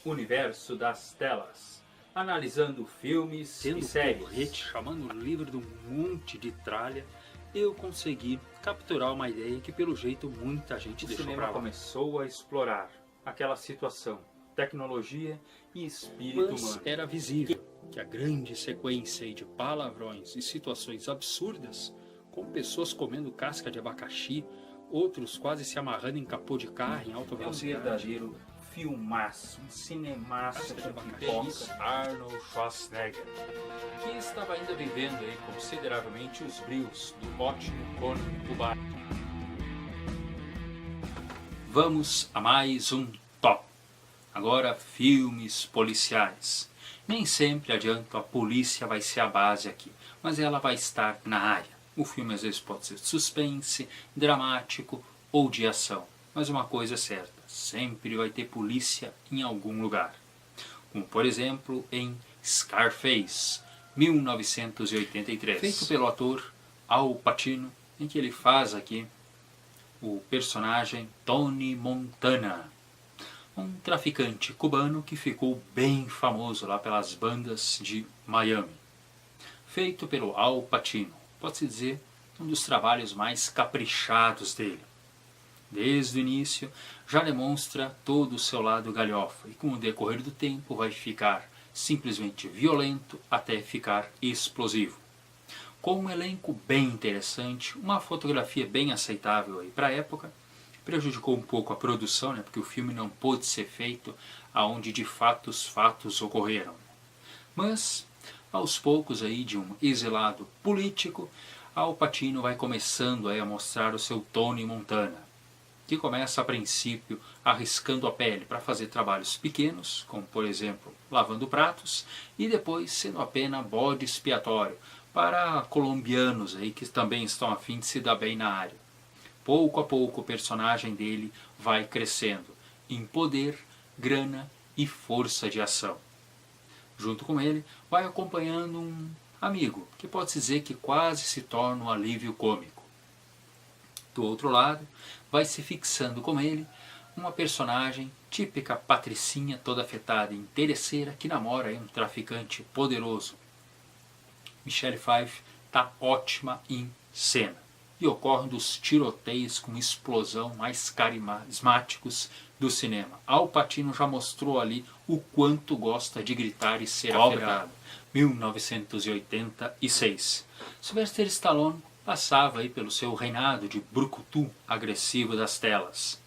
universo das telas, analisando filmes Tendo e séries. porrete, chamando o livro de um monte de tralha, eu consegui capturar uma ideia que pelo jeito muita gente O deixou cinema pra lá. começou a explorar aquela situação, tecnologia e espírito Mas humano. era visível que a grande sequência aí de palavrões e situações absurdas, com pessoas comendo casca de abacaxi, outros quase se amarrando em capô de carro em alta É um velocidade. verdadeiro filmaço, um cinemaço Casca de com abacaxi. pipoca. Arnold Schwarzenegger, que estava ainda vivendo aí consideravelmente os brios do ótimo Conan o Bárbaro. Vamos a mais um top. Agora filmes policiais. Nem sempre adianta a polícia vai ser a base aqui, mas ela vai estar na área. O filme às vezes pode ser suspense, dramático ou de ação. Mas uma coisa é certa, sempre vai ter polícia em algum lugar. Como por exemplo em Scarface, 1983. Feito pelo ator Al Pacino, em que ele faz aqui o personagem Tony Montana. Um traficante cubano que ficou bem famoso lá pelas bandas de Miami. Feito pelo Al Pacino, pode-se dizer um dos trabalhos mais caprichados dele. Desde o início já demonstra todo o seu lado galhofa e com o decorrer do tempo vai ficar simplesmente violento até ficar explosivo. Com um elenco bem interessante, uma fotografia bem aceitável para a época, prejudicou um pouco a produção, né, porque o filme não pôde ser feito aonde de fato os fatos ocorreram. Mas, aos poucos, aí, de um exilado político, Al Pacino vai começando aí a mostrar o seu Tony Montana, que começa a princípio arriscando a pele para fazer trabalhos pequenos, como por exemplo lavando pratos, e depois sendo apenas bode expiatório para colombianos aí que também estão a fim de se dar bem na área. Pouco a pouco o personagem dele vai crescendo em poder, grana e força de ação. Junto com ele vai acompanhando um amigo, que pode-se dizer que quase se torna um alívio cômico. Do outro lado, vai se fixando com ele uma personagem típica patricinha toda afetada e interesseira que namora aí um traficante poderoso. Michelle Pfeiffer está ótima em cena. E ocorrem um dos tiroteios com explosão mais carismáticos do cinema. Al Pacino já mostrou ali o quanto gosta de gritar e ser afetado. 1986. Sylvester Stallone passava aí pelo seu reinado de brucutu agressivo das telas.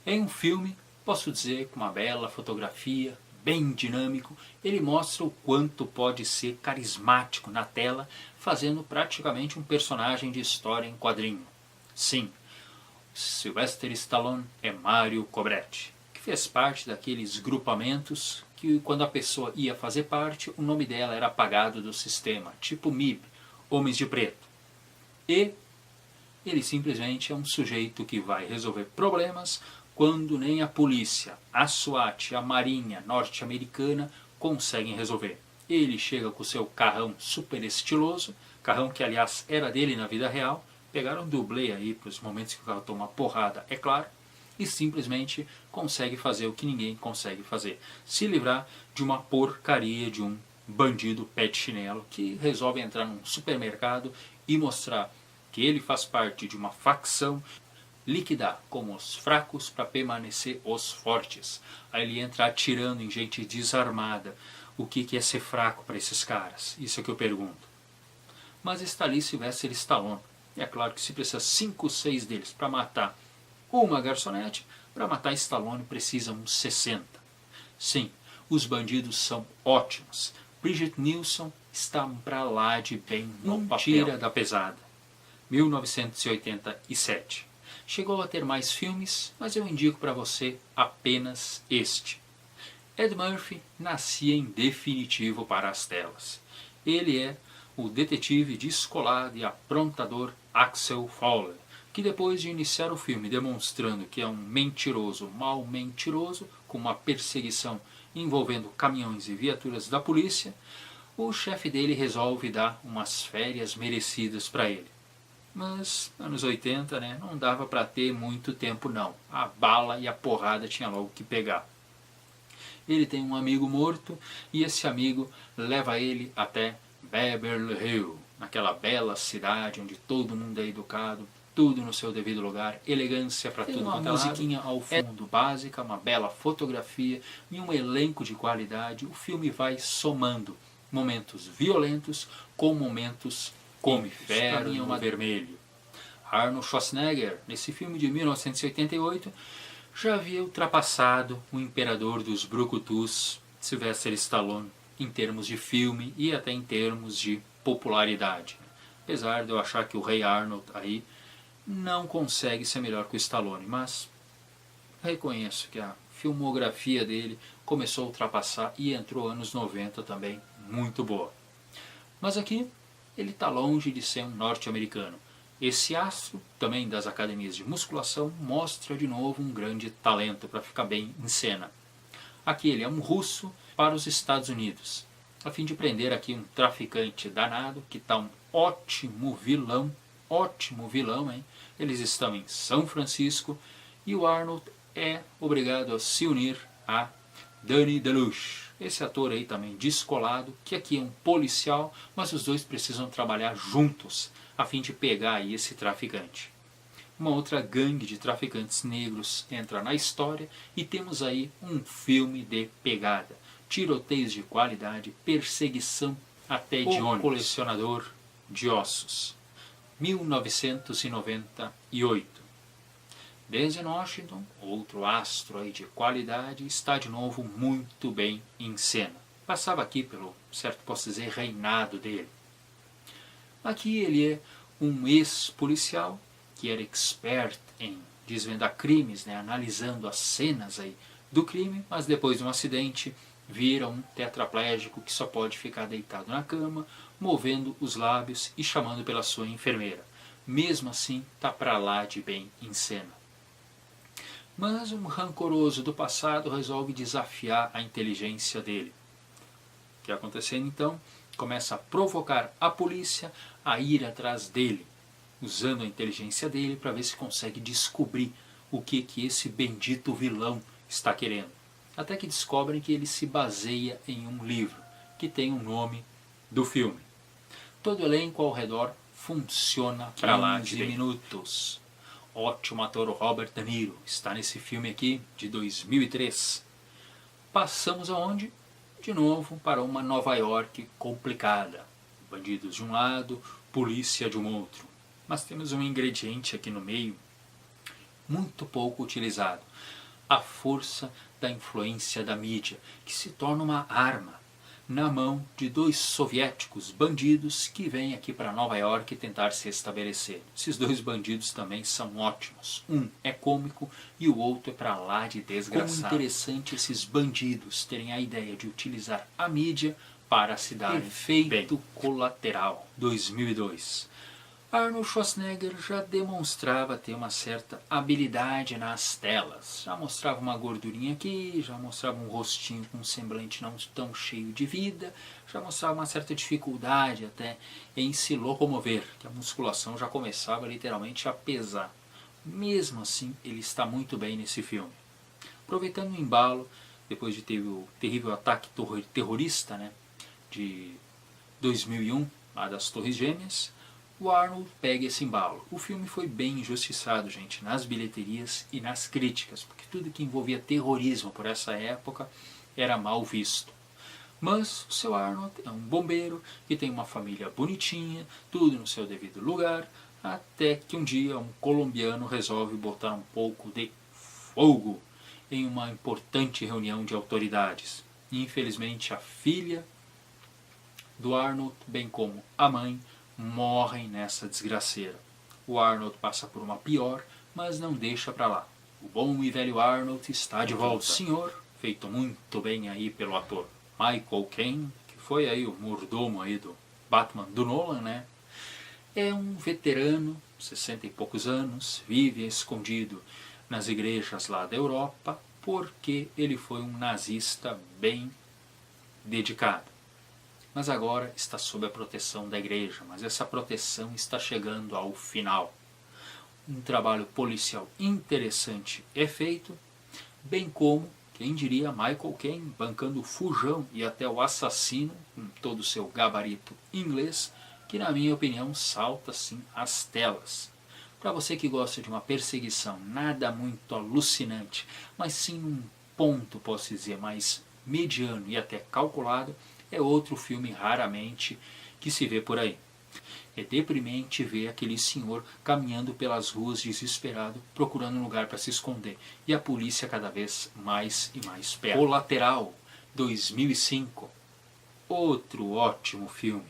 Em um filme, posso dizer, com uma bela fotografia, bem dinâmico, ele mostra o quanto pode ser carismático na tela, fazendo praticamente um personagem de história em quadrinho. Sim, Sylvester Stallone é Mario Cobretti, que fez parte daqueles grupamentos que quando a pessoa ia fazer parte, o nome dela era apagado do sistema, tipo MIB, Homens de Preto. E ele simplesmente é um sujeito que vai resolver problemas quando nem a polícia, a SWAT, a marinha norte-americana conseguem resolver. Ele chega com o seu carrão super estiloso, carrão que aliás era dele na vida real, pegaram um dublê aí para os momentos que o carro toma porrada, é claro, e simplesmente consegue fazer o que ninguém consegue fazer, se livrar de uma porcaria de um bandido pé de chinelo que resolve entrar num supermercado e mostrar que ele faz parte de uma facção, liquidar como os fracos para permanecer os fortes. Aí ele entra atirando em gente desarmada. O que é ser fraco para esses caras? Isso é que eu pergunto. Mas está ali Sylvester Stallone. E é claro que se precisa 5, 6 deles para matar uma garçonete, para matar Stallone precisa uns 60. Sim, os bandidos são ótimos. Bridget Nielsen está para lá de bem no papel. Tira da pesada. 1987. Chegou a ter mais filmes, mas eu indico para você apenas este. Ed Murphy nascia em definitivo para as telas. Ele é o detetive descolado e aprontador Axel Fowler, que depois de iniciar o filme demonstrando que é um mentiroso, mau mentiroso, com uma perseguição envolvendo caminhões e viaturas da polícia, o chefe dele resolve dar umas férias merecidas para ele. Mas, anos 80, né, não dava para ter muito tempo não. A bala e a porrada tinha logo que pegar. ele tem um amigo morto e esse amigo leva ele até Beverly Hills, naquela bela cidade onde todo mundo é educado, tudo no seu devido lugar, elegância para tudo, uma musiquinha ao fundo básica, uma bela fotografia e um elenco de qualidade. O filme vai somando momentos violentos com momentos cômicos. Inferno Vermelho. Arnold Schwarzenegger, nesse filme de 1988, já havia ultrapassado o imperador dos brucutus, Sylvester Stallone, em termos de filme e até em termos de popularidade. Apesar de eu achar que o Rei Arnold aí não consegue ser melhor que o Stallone, mas reconheço que a filmografia dele começou a ultrapassar e entrou anos 90 também, muito boa. Mas aqui ele está longe de ser um norte-americano. Esse astro, também das academias de musculação, mostra de novo um grande talento para ficar bem em cena. Aqui ele é um russo para os Estados Unidos, a fim de prender aqui um traficante danado, que está um ótimo vilão, hein? Eles estão em São Francisco e o Arnold é obrigado a se unir a Danny DeLuise, esse ator aí também descolado, que aqui é um policial, mas os dois precisam trabalhar juntos a fim de pegar aí esse traficante. Uma outra gangue de traficantes negros entra na história e temos aí um filme de pegada, tiroteios de qualidade, perseguição até de ônibus. Colecionador de Ossos, 1998. Denzel Washington, outro astro aí de qualidade, está de novo muito bem em cena. Passava aqui pelo, certo posso dizer, reinado dele. Aqui ele é um ex-policial que era expert em desvendar crimes, né, analisando as cenas aí do crime, mas depois de um acidente vira um tetraplégico que só pode ficar deitado na cama, movendo os lábios e chamando pela sua enfermeira. Mesmo assim, tá pra lá de bem em cena. Mas um rancoroso do passado resolve desafiar a inteligência dele. O que acontecendo então? Começa a provocar a polícia a ir atrás dele, usando a inteligência dele para ver se consegue descobrir o que esse bendito vilão está querendo. Até que descobrem que ele se baseia em um livro, que tem o nome do filme. Todo o elenco ao redor funciona para lá de minutos. Ótimo ator Robert De Niro está nesse filme aqui de 2003. Passamos aonde? De novo para uma Nova York complicada. Bandidos de um lado, polícia de um outro. Mas temos um ingrediente aqui no meio muito pouco utilizado. A força da influência da mídia, que se torna uma arma na mão de dois soviéticos bandidos que vêm aqui para Nova York tentar se estabelecer. Esses dois bandidos também são ótimos. Um é cômico e o outro é para lá de desgraçado. Como interessante esses bandidos terem a ideia de utilizar a mídia para se dar efeito colateral. 2002. Arnold Schwarzenegger já demonstrava ter uma certa habilidade nas telas. Já mostrava uma gordurinha aqui, já mostrava um rostinho com um semblante não tão cheio de vida, já mostrava uma certa dificuldade até em se locomover, que a musculação já começava literalmente a pesar. Mesmo assim, ele está muito bem nesse filme. Aproveitando o embalo, depois de ter o terrível ataque terrorista, né, de 2001, lá das Torres Gêmeas, o Arnold pega esse embalo. O filme foi bem injustiçado, gente, nas bilheterias e nas críticas, porque tudo que envolvia terrorismo por essa época era mal visto. Mas o seu Arnold é um bombeiro que tem uma família bonitinha, tudo no seu devido lugar, até que um dia um colombiano resolve botar um pouco de fogo em uma importante reunião de autoridades. E, infelizmente, a filha do Arnold, bem como a mãe, morrem nessa desgraceira. O Arnold passa por uma pior, mas não deixa pra lá. O bom e velho Arnold está de volta. O senhor, feito muito bem aí pelo ator Michael Caine, que foi aí o mordomo aí do Batman do Nolan, né? É um veterano, 60 e poucos anos, vive escondido nas igrejas lá da Europa, porque ele foi um nazista bem dedicado. Mas agora está sob a proteção da igreja, mas essa proteção está chegando ao final. Um trabalho policial interessante é feito, bem como Quem diria Michael Caine bancando o fujão e até o assassino, com todo o seu gabarito inglês, que na minha opinião salta assim às telas. Para você que gosta de uma perseguição nada muito alucinante, mas sim um ponto, posso dizer, mais mediano e até calculado, é outro filme raramente que se vê por aí. É deprimente ver aquele senhor caminhando pelas ruas desesperado, procurando um lugar para se esconder, e a polícia cada vez mais e mais perto. Colateral, 2005. Outro ótimo filme.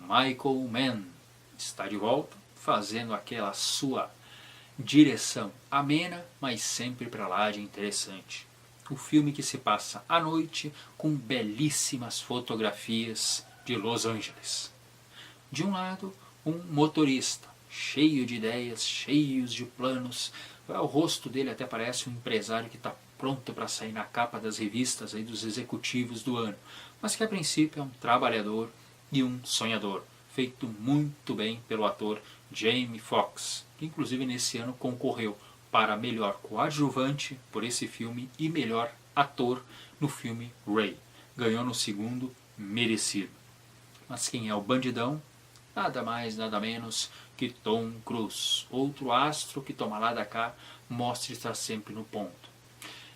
Michael Mann está de volta, fazendo aquela sua direção amena, mas sempre para lá de interessante. O filme que se passa à noite com belíssimas fotografias de Los Angeles. De um lado, um motorista, cheio de ideias, cheios de planos. O rosto dele até parece um empresário que está pronto para sair na capa das revistas aí dos executivos do ano, mas que a princípio é um trabalhador e um sonhador, feito muito bem pelo ator Jamie Foxx, que inclusive nesse ano concorreu para melhor coadjuvante por esse filme e melhor ator no filme Ray. Ganhou no segundo, merecido. Mas quem é o bandidão? Nada mais, nada menos que Tom Cruise, outro astro que toma lá da cá, mostra estar sempre no ponto.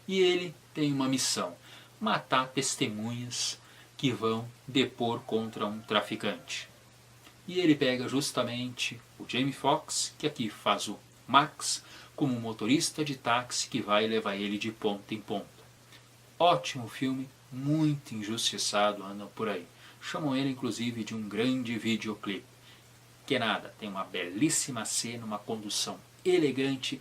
E ele tem uma missão, matar testemunhas que vão depor contra um traficante. E ele pega justamente o Jamie Foxx, que aqui faz o Max, como um motorista de táxi que vai levar ele de ponta em ponta. Ótimo filme, muito injustiçado, andam por aí. Chamam ele inclusive de um grande videoclipe. Que nada, tem uma belíssima cena, uma condução elegante